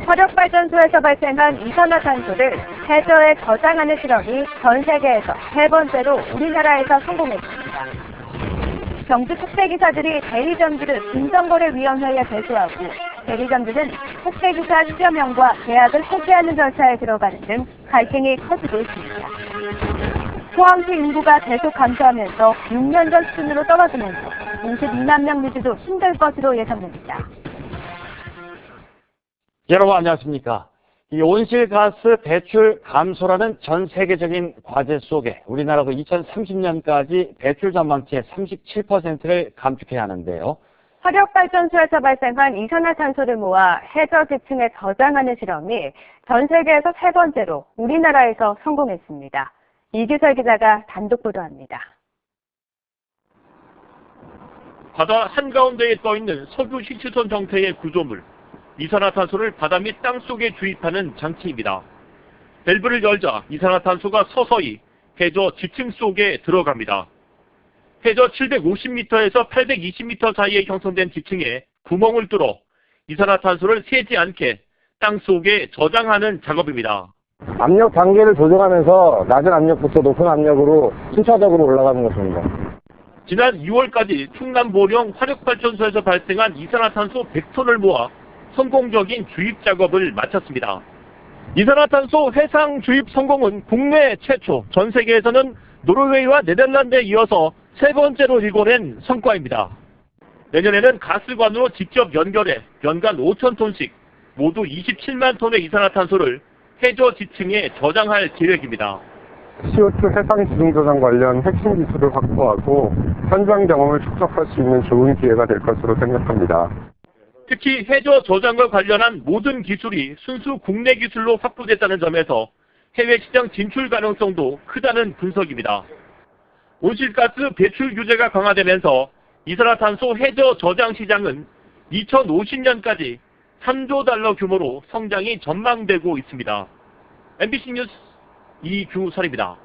화력발전소에서 발생한 이산화탄소를 해저에 저장하는 실험이 전 세계에서 세 번째로 우리나라에서 성공했습니다. 경주 택배기사들이 대리점주를 공정거래위원회에 제소하고 대리점주는 택배기사 10여 명과 계약을 해지하는 절차에 들어가는 등 갈등이 커지고 있습니다. 포항시 인구가 계속 감소하면서 6년 전 수준으로 떨어지면서 52만 명 유지도 힘들 것으로 예상됩니다. 여러분 안녕하십니까. 이 온실가스 배출 감소라는 전 세계적인 과제 속에 우리나라도 2030년까지 배출 전망치의 37%를 감축해야 하는데요. 화력발전소에서 발생한 이산화탄소를 모아 해저 지층에 저장하는 실험이 전 세계에서 세 번째로 우리나라에서 성공했습니다. 이규설 기자가 단독 보도합니다. 바다 한가운데에 떠있는 석유 시추선 형태의 구조물. 이산화탄소를 바다 및 땅 속에 주입하는 장치입니다. 밸브를 열자 이산화탄소가 서서히 해저 지층 속에 들어갑니다. 해저 750m에서 820m 사이에 형성된 지층에 구멍을 뚫어 이산화탄소를 새지 않게 땅 속에 저장하는 작업입니다. 압력 단계를 조정하면서 낮은 압력부터 높은 압력으로 순차적으로 올라가는 것입니다. 지난 6월까지 충남 보령 화력발전소에서 발생한 이산화탄소 100톤을 모아 성공적인 주입 작업을 마쳤습니다. 이산화탄소 해상 주입 성공은 국내 최초, 전 세계에서는 노르웨이와 네덜란드에 이어서 세 번째로 이뤄낸 성과입니다. 내년에는 가스관으로 직접 연결해 연간 5,000톤씩 모두 27만 톤의 이산화탄소를 해저 지층에 저장할 계획입니다. CO2 해상 지층 저장 관련 핵심 기술을 확보하고 현장 경험을 축적할 수 있는 좋은 기회가 될 것으로 생각합니다. 특히 해저 저장과 관련한 모든 기술이 순수 국내 기술로 확보됐다는 점에서 해외 시장 진출 가능성도 크다는 분석입니다. 온실가스 배출 규제가 강화되면서 이산화탄소 해저 저장 시장은 2050년까지 3조 달러 규모로 성장이 전망되고 있습니다. MBC 뉴스 이규설입니다.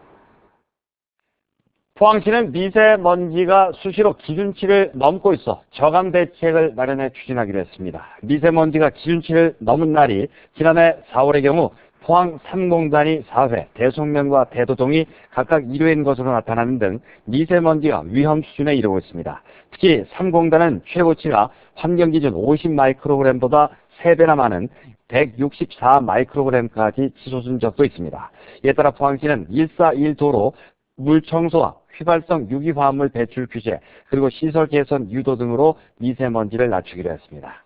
포항시는 미세먼지가 수시로 기준치를 넘고 있어 저감 대책을 마련해 추진하기로 했습니다. 미세먼지가 기준치를 넘은 날이 지난해 4월의 경우 포항 3공단이 4회, 대송면과 대도동이 각각 1회인 것으로 나타나는 등 미세먼지가 위험 수준에 이르고 있습니다. 특히 3공단은 최고치가 환경기준 50마이크로그램보다 3배나 많은 164마이크로그램까지 치솟은 적도 있습니다. 이에 따라 포항시는 141도로 물 청소와 휘발성 유기화합물 배출 규제, 그리고 시설 개선 유도 등으로 미세먼지를 낮추기로 했습니다.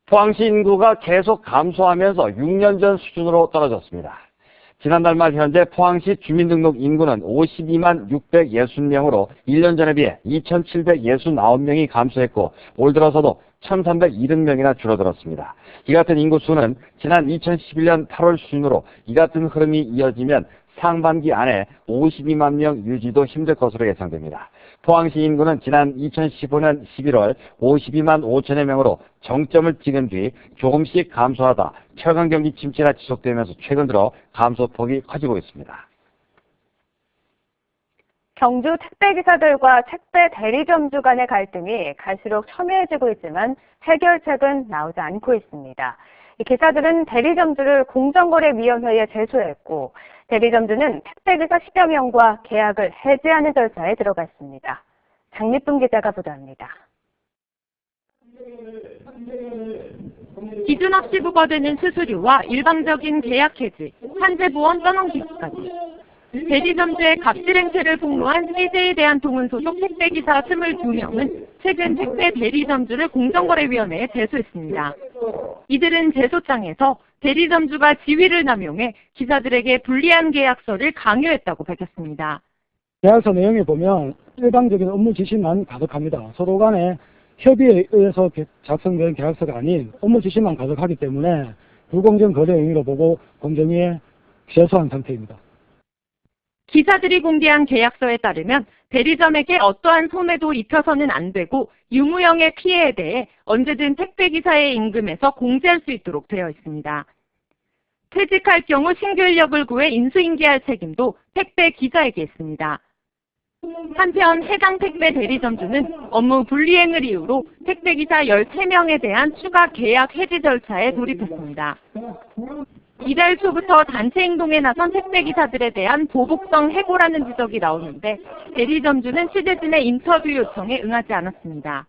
포항시 인구가 계속 감소하면서 6년 전 수준으로 떨어졌습니다. 지난달 말 현재 포항시 주민등록 인구는 52만 660명으로 1년 전에 비해 2,769명이 감소했고 올 들어서도 1,370명이나 줄어들었습니다. 이 같은 인구 수는 지난 2011년 8월 수준으로 이 같은 흐름이 이어지면 상반기 안에 52만 명 유지도 힘들 것으로 예상됩니다. 포항시 인구는 지난 2015년 11월 52만 5천여 명으로 정점을 찍은 뒤 조금씩 감소하다 최근 경기 침체가 지속되면서 최근 들어 감소폭이 커지고 있습니다. 경주 택배기사들과 택배 대리점주 간의 갈등이 갈수록 첨예해지고 있지만 해결책은 나오지 않고 있습니다. 이 기사들은 대리점주를 공정거래위원회에 제소했고 대리점주는 택배기사 10여 명과 계약을 해지하는 절차에 들어갔습니다. 장립분 기자가 보도합니다. 기준 없이 부과되는 수수료와 일방적인 계약 해지, 산재보험 떠넘기기까지 대리점주의 갑질 행태를 폭로한 세제에 대한 통운 소속 택배기사 22명은 최근 택배 대리점주를 공정거래위원회에 제소했습니다. 이들은 제소장에서 대리점주가 지위를 남용해 기사들에게 불리한 계약서를 강요했다고 밝혔습니다. 계약서 내용에 보면 일방적인 업무 지시만 가득합니다. 서로 간에 협의에 의해서 작성된 계약서가 아닌 업무 지시만 가득하기 때문에 불공정 거래 행위로 보고 공정위에 제소한 상태입니다. 기사들이 공개한 계약서에 따르면 대리점에게 어떠한 손해도 입혀서는 안 되고 유무형의 피해에 대해 언제든 택배기사의 임금에서 공제할 수 있도록 되어 있습니다. 퇴직할 경우 신규 인력을 구해 인수인계할 책임도 택배기사에게 있습니다. 한편 해당 택배 대리점주는 업무 불이행을 이유로 택배기사 13명에 대한 추가 계약 해지 절차에 돌입했습니다. 이달 초부터 단체 행동에 나선 택배기사들에 대한 보복성 해고라는 지적이 나오는데 대리점주는 취재진의 인터뷰 요청에 응하지 않았습니다.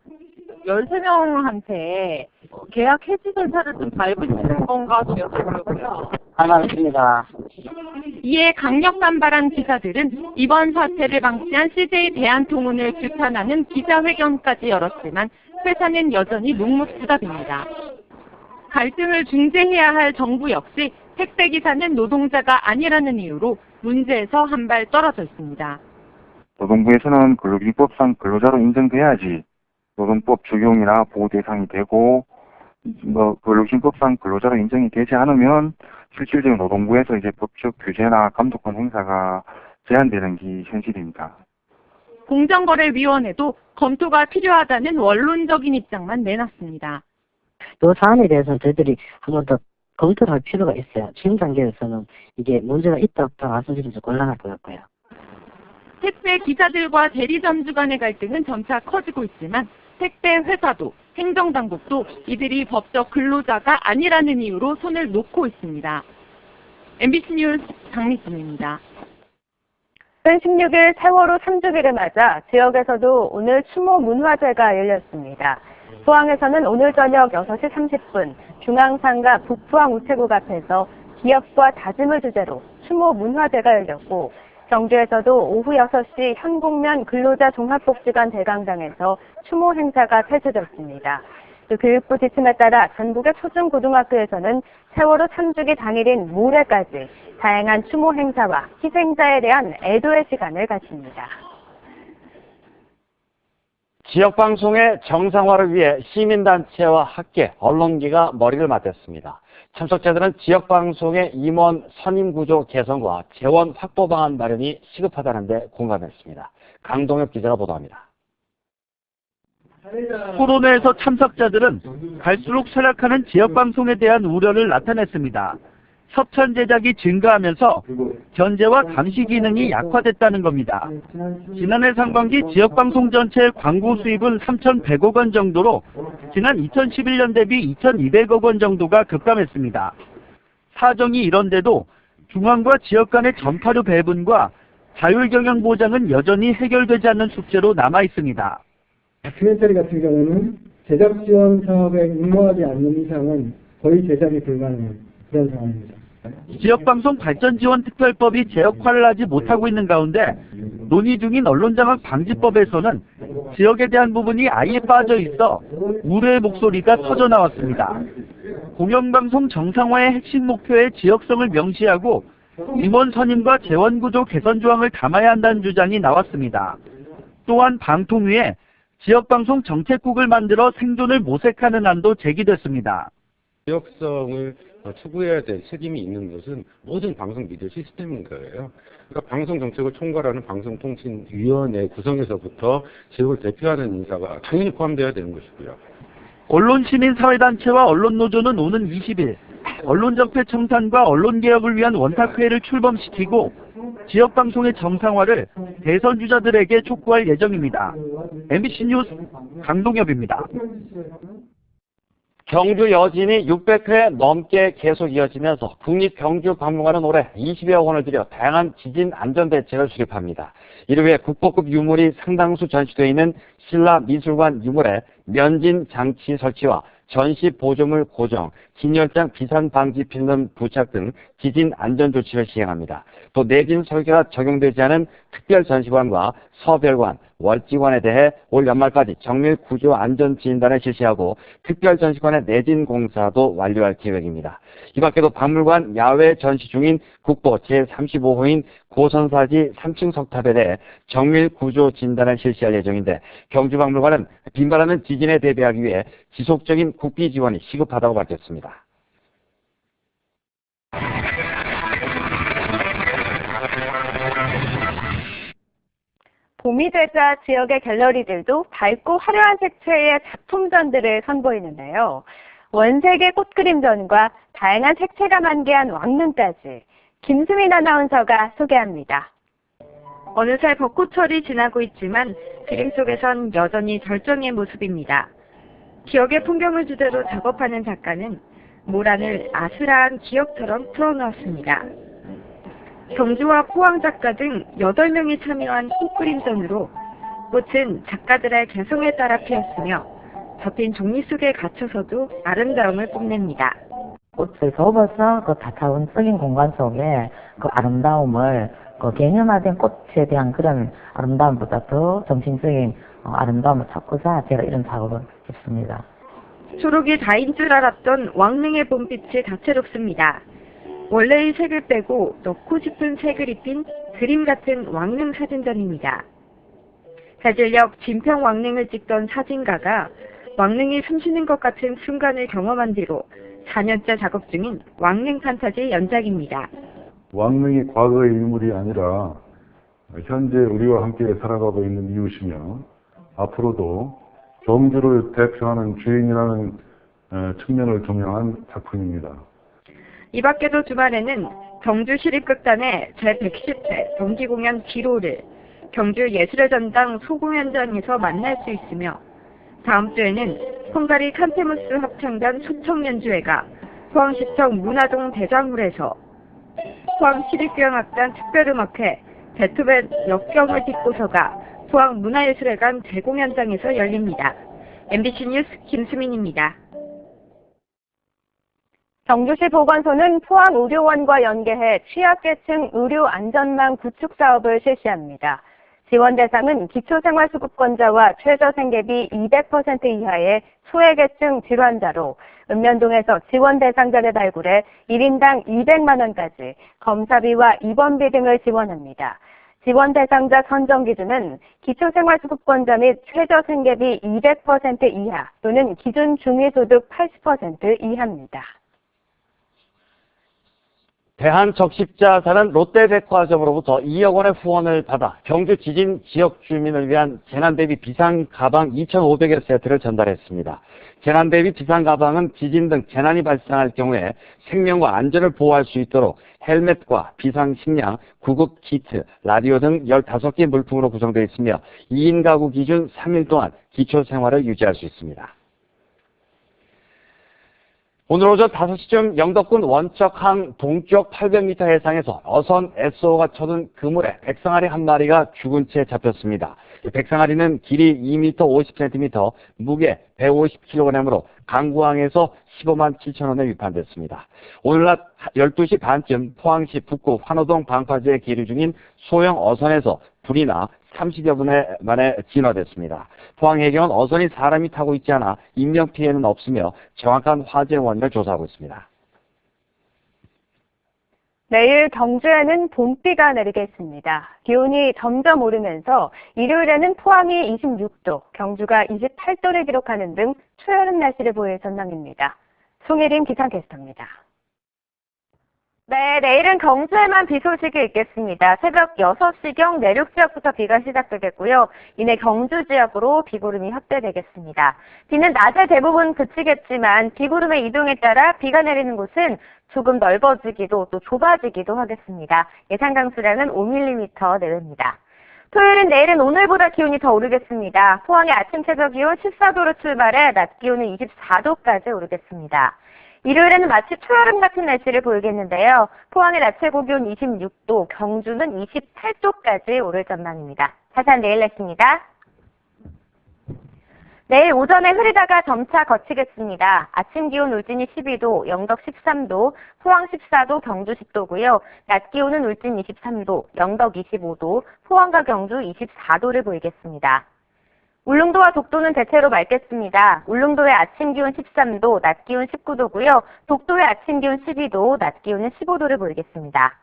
13명한테 계약 해지 절차를 좀 밟으시는 건가 좀 여쭤보려고요. 반갑습니다. 이에 강력 반발한 기사들은 이번 사태를 방치한 CJ 대한통운을 규탄하는 기자회견까지 열었지만 회사는 여전히 묵묵부답입니다. 갈등을 중재해야 할 정부 역시 택배기사는 노동자가 아니라는 이유로 문제에서 한 발 떨어져 있습니다. 노동부에서는 근로기준법상 근로자로 인정돼야지 노동법 적용이나 보호 대상이 되고, 근로기준법상 근로자로 인정이 되지 않으면 실질적으로 노동부에서 이제 법적 규제나 감독권 행사가 제한되는 게 현실입니다. 공정거래위원회도 검토가 필요하다는 원론적인 입장만 내놨습니다. 이 사안에 대해서는 저희들이 한 번 더 검토를 할 필요가 있어요. 지금 단계에서는 이게 문제가 있다 없다 말씀드리면 좀 곤란할 것 같고요. 택배 기사들과 대리점주 간의 갈등은 점차 커지고 있지만 택배 회사도 행정당국도 이들이 법적 근로자가 아니라는 이유로 손을 놓고 있습니다. MBC 뉴스 장미순입니다. 16일 세월호 3주기를 맞아 지역에서도 오늘 추모 문화제가 열렸습니다. 포항에서는 오늘 저녁 6시 30분 중앙상가 북포항 우체국 앞에서 기억과 다짐을 주제로 추모 문화제가 열렸고, 경주에서도 오후 6시 현곡면 근로자 종합복지관 대강당에서 추모 행사가 펼쳐졌습니다. 또 교육부 지침에 따라 전국의 초중고등학교에서는 세월호 3주기 당일인 모레까지 다양한 추모 행사와 희생자에 대한 애도의 시간을 갖습니다. 지역방송의 정상화를 위해 시민단체와 학계, 언론계가 머리를 맞댔습니다. 참석자들은 지역방송의 임원 선임구조 개선과 재원 확보 방안 마련이 시급하다는 데 공감했습니다. 강동엽 기자가 보도합니다. 토론회에서 참석자들은 갈수록 쇠락하는 지역방송에 대한 우려를 나타냈습니다. 협찬 제작이 증가하면서 견제와 감시 기능이 약화됐다는 겁니다. 지난해 상반기 지역방송 전체 광고 수입은 3,100억 원 정도로 지난 2011년 대비 2,200억 원 정도가 급감했습니다. 사정이 이런데도 중앙과 지역 간의 전파료 배분과 자율경영 보장은 여전히 해결되지 않는 숙제로 남아 있습니다. 다큐멘터리 같은 경우는 제작 지원 사업에 응모하지 않는 이상은 거의 제작이 불가능한 그런 상황입니다. 지역방송 발전지원특별법이 제 역할을 하지 못하고 있는 가운데 논의 중인 언론장악 방지법에서는 지역에 대한 부분이 아예 빠져 있어 우려의 목소리가 터져나왔습니다. 공영방송 정상화의 핵심 목표의 지역성을 명시하고 임원 선임과 재원구조 개선 조항을 담아야 한다는 주장이 나왔습니다. 또한 방통위에 지역방송 정책국을 만들어 생존을 모색하는 안도 제기됐습니다. 지역성을 추구해야 될 책임이 있는 것은 모든 방송 미디어 시스템인 거예요. 그러니까 방송 정책을 총괄하는 방송통신위원회 구성에서부터 지역을 대표하는 인사가 당연히 포함되어야 되는 것이고요. 언론시민사회단체와 언론노조는 오는 20일 언론적폐 청산과 언론개혁을 위한 원탁회의를 출범시키고 지역방송의 정상화를 대선 주자들에게 촉구할 예정입니다. MBC 뉴스 강동엽입니다. 경주 여진이 600회 넘게 계속 이어지면서 국립경주박물관은 올해 20여 원을 들여 다양한 지진 안전 대책을 수립합니다. 이를 위해 국보급 유물이 상당수 전시되어 있는 신라미술관 유물에 면진 장치 설치와 전시 보조물 고정, 진열장 비산 방지 필름 부착 등 지진 안전 조치를 시행합니다. 또 내진 설계가 적용되지 않은 특별 전시관과 서별관, 월지관에 대해 올 연말까지 정밀 구조 안전 진단을 실시하고 특별 전시관의 내진 공사도 완료할 계획입니다. 이 밖에도 박물관 야외 전시 중인 국보 제35호인 고선사지 3층 석탑에 대해 정밀 구조 진단을 실시할 예정인데, 경주박물관은 빈발하는 지진에 대비하기 위해 지속적인 국비 지원이 시급하다고 밝혔습니다. 봄이 되자 지역의 갤러리들도 밝고 화려한 색채의 작품전들을 선보이는데요. 원색의 꽃그림전과 다양한 색채가 만개한 왕눈까지 김수민 아나운서가 소개합니다. 어느새 벚꽃철이 지나고 있지만 그림 속에선 여전히 절정의 모습입니다. 기억의 풍경을 주제로 작업하는 작가는 모란을 아스라한 기억처럼 풀어놓았습니다. 경주와 포항 작가 등 8명이 참여한 꽃그림전으로 꽃은 작가들의 개성에 따라 피었으며 접힌 종이 속에 갇혀서도 아름다움을 뽐냅니다. 꽃을 접어서 그 다차원적인 공간 속에 그 아름다움을 그 개념화된 꽃에 대한 그런 아름다움보다 더 정신적인 아름다움을 찾고자 제가 이런 작업을 했습니다. 초록이 다인 줄 알았던 왕릉의 봄빛이 다채롭습니다. 원래의 색을 빼고 넣고 싶은 색을 입힌 그림 같은 왕릉 사진전입니다. 자질력 진평 왕릉을 찍던 사진가가 왕릉이 숨쉬는 것 같은 순간을 경험한 뒤로 4년째 작업 중인 왕릉 판타지 연작입니다. 왕릉이 과거의 인물이 아니라 현재 우리와 함께 살아가고 있는 이웃이며 앞으로도 경주를 대표하는 주인이라는 측면을 조명한 작품입니다. 이 밖에도 주말에는 경주시립극단의 제110회 정기공연 기로를 경주예술의 전당 소공연장에서 만날 수 있으며 다음 주에는 헝가리 칸테무스 합창단 소청연주회가 포항시청 문화동 대장홀에서 포항시립교향악단 특별음악회 베토벤 역경을 딛고서가 포항문화예술회관 대공연장에서 열립니다. MBC 뉴스 김수민입니다. 경주시 보건소는 포항의료원과 연계해 취약계층 의료 안전망 구축 사업을 실시합니다. 지원 대상은 기초생활수급권자와 최저생계비 200% 이하의 소외계층 질환자로 읍면동에서 지원 대상자를 발굴해 1인당 200만 원까지 검사비와 입원비 등을 지원합니다. 지원 대상자 선정 기준은 기초생활수급권자 및 최저생계비 200% 이하 또는 기준 중위소득 80% 이하입니다. 대한적십자사는 롯데백화점으로부터 2억 원의 후원을 받아 경주 지진 지역 주민을 위한 재난대비 비상가방 2,500여 세트를 전달했습니다. 재난대비 비상가방은 지진 등 재난이 발생할 경우에 생명과 안전을 보호할 수 있도록 헬멧과 비상식량, 구급 키트, 라디오 등 15개 물품으로 구성되어 있으며 2인 가구 기준 3일 동안 기초생활을 유지할 수 있습니다. 오늘 오전 5시쯤 영덕군 원척항 동쪽 800m 해상에서 어선 SO가 쳐든 그물에 백상아리 한 마리가 죽은 채 잡혔습니다. 백상아리는 길이 2m 50cm, 무게 150kg으로 강구항에서 15만 7천 원에 위판됐습니다. 오늘 낮 12시 반쯤 포항시 북구 환호동 방파제에 계류 중인 소형 어선에서 불이 나 30여 분 만에 진화됐습니다. 포항해경은 어선이 사람이 타고 있지 않아 인명피해는 없으며 정확한 화재 원인을 조사하고 있습니다. 내일 경주에는 봄비가 내리겠습니다. 기온이 점점 오르면서 일요일에는 포항이 26도, 경주가 28도를 기록하는 등 초여름 날씨를 보일 전망입니다. 송혜림 기상캐스터입니다. 네, 내일은 경주에만 비 소식이 있겠습니다. 새벽 6시경 내륙 지역부터 비가 시작되겠고요. 이내 경주 지역으로 비구름이 확대되겠습니다. 비는 낮에 대부분 그치겠지만 비구름의 이동에 따라 비가 내리는 곳은 조금 넓어지기도 또 좁아지기도 하겠습니다. 예상 강수량은 5mm 내외입니다. 토요일은 내일은 오늘보다 기온이 더 오르겠습니다. 포항의 아침 최저 기온 14도로 출발해 낮 기온은 24도까지 오르겠습니다. 일요일에는 마치 초여름 같은 날씨를 보이겠는데요. 포항의 낮 최고 기온 26도, 경주는 28도까지 오를 전망입니다. 자세한 내일 날씨입니다. 내일 오전에 흐리다가 점차 거치겠습니다. 아침 기온 울진이 12도, 영덕 13도, 포항 14도, 경주 10도고요. 낮 기온은 울진 23도, 영덕 25도, 포항과 경주 24도를 보이겠습니다. 울릉도와 독도는 대체로 맑겠습니다. 울릉도의 아침 기온 13도, 낮 기온 19도고요. 독도의 아침 기온 12도, 낮 기온은 15도를 보이겠습니다.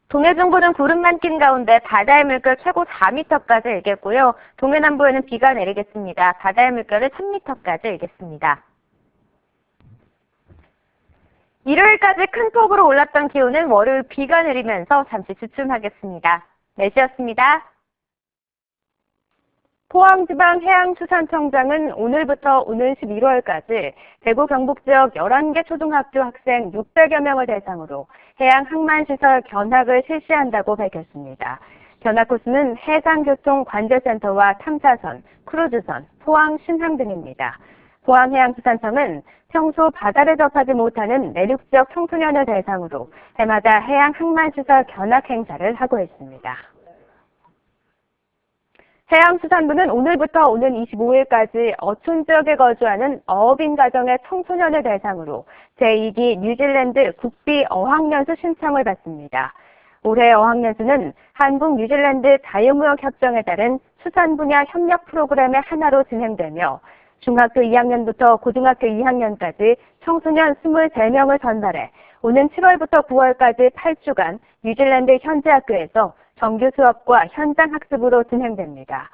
동해중부는 구름만 낀 가운데 바다의 물결 최고 4m까지 일겠고요. 동해남부에는 비가 내리겠습니다. 바다의 물결은 3m까지 일겠습니다. 일요일까지 큰 폭으로 올랐던 기온은 월요일 비가 내리면서 잠시 주춤하겠습니다. 날씨였습니다. 포항지방해양수산청장은 오늘부터 오는 11월까지 대구 경북 지역 11개 초등학교 학생 600여 명을 대상으로 해양 항만시설 견학을 실시한다고 밝혔습니다. 견학 코스는 해상교통관제센터와 탐사선, 크루즈선, 포항 신항 등입니다. 포항해양수산청은 평소 바다를 접하지 못하는 내륙지역 청소년을 대상으로 해마다 해양 항만시설 견학 행사를 하고 있습니다. 해양수산부는 오늘부터 오는 25일까지 어촌 지역에 거주하는 어업인 가정의 청소년을 대상으로 제2기 뉴질랜드 국비 어학연수 신청을 받습니다. 올해 어학연수는 한국 뉴질랜드 자유무역협정에 따른 수산 분야 협력 프로그램의 하나로 진행되며 중학교 2학년부터 고등학교 2학년까지 청소년 23명을 전달해 오는 7월부터 9월까지 8주간 뉴질랜드 현지 학교에서 정규 수업과 현장 학습으로 진행됩니다.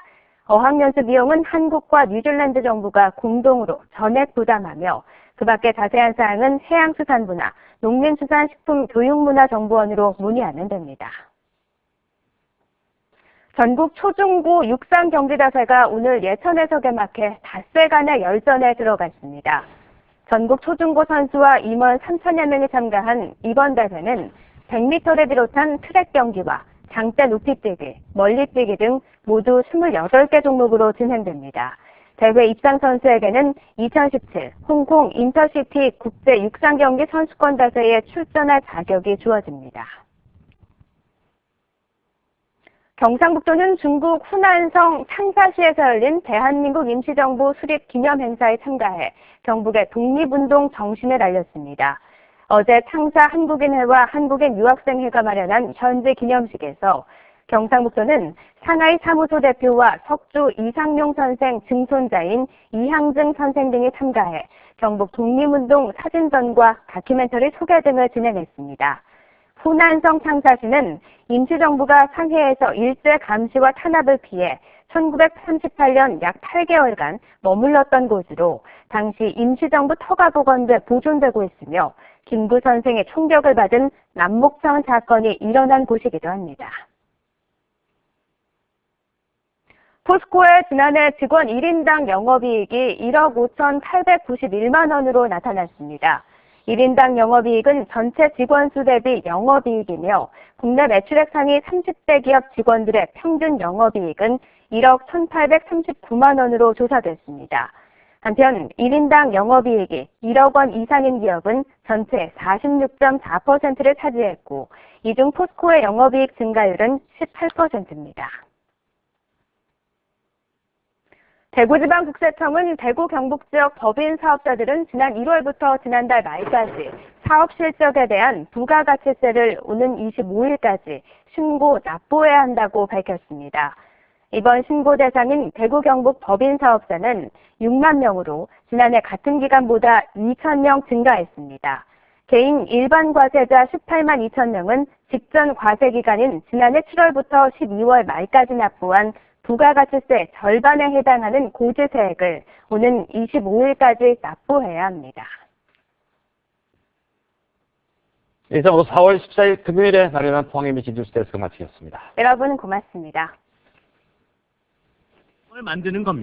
어학연수 비용은 한국과 뉴질랜드 정부가 공동으로 전액 부담하며 그 밖에 자세한 사항은 해양수산부나 농림수산식품교육문화정보원으로 문의하면 됩니다. 전국 초중고 육상 경기다세가 오늘 예천에서 개막해 닷새간의 열전에 들어갔습니다. 전국 초중고 선수와 임원 3천여 명이 참가한 이번 대회는 100m를 비롯한 트랙 경기와 장대 높이뛰기, 멀리뛰기 등 모두 28개 종목으로 진행됩니다. 대회 입상 선수에게는 2017 홍콩 인터시티 국제 육상 경기 선수권 대회에 출전할 자격이 주어집니다. 경상북도는 중국 후난성 창사시에서 열린 대한민국 임시정부 수립 기념 행사에 참가해 경북의 독립운동 정신을 알렸습니다. 어제 창사 한국인회와 한국인 유학생회가 마련한 현지 기념식에서 경상북도는 상하이 사무소 대표와 석주 이상용 선생 증손자인 이항증 선생 등이 참가해 경북 독립운동 사진전과 다큐멘터리 소개 등을 진행했습니다. 후난성 창사시는 임시정부가 상해에서 일제 감시와 탄압을 피해 1938년 약 8개월간 머물렀던 곳으로 당시 임시정부 터가 복원돼 보존되고 있으며 김구 선생의 총격을 받은 남목천 사건이 일어난 곳이기도 합니다. 포스코의 지난해 직원 1인당 영업이익이 1억 5,891만 원으로 나타났습니다. 1인당 영업이익은 전체 직원 수 대비 영업이익이며 국내 매출액 상위 30대 기업 직원들의 평균 영업이익은 1억 1,839만 원으로 조사됐습니다. 한편 1인당 영업이익이 1억 원 이상인 기업은 전체 46.4%를 차지했고 이 중 포스코의 영업이익 증가율은 18%입니다. 대구지방국세청은 대구 경북 지역 법인 사업자들은 지난 1월부터 지난달 말까지 사업 실적에 대한 부가가치세를 오는 25일까지 신고 납부해야 한다고 밝혔습니다. 이번 신고 대상인 대구 경북 법인 사업자는 6만 명으로 지난해 같은 기간보다 2천 명 증가했습니다. 개인 일반 과세자 18만 2천 명은 직전 과세 기간인 지난해 7월부터 12월 말까지 납부한 부가가치세 절반에 해당하는 고지세액을 오는 25일까지 납부해야 합니다. 이상으로 4월 14일 금요일에 마련한 포항 MBC 뉴스데스크 마치겠습니다. 여러분 고맙습니다. 만드는 겁니다.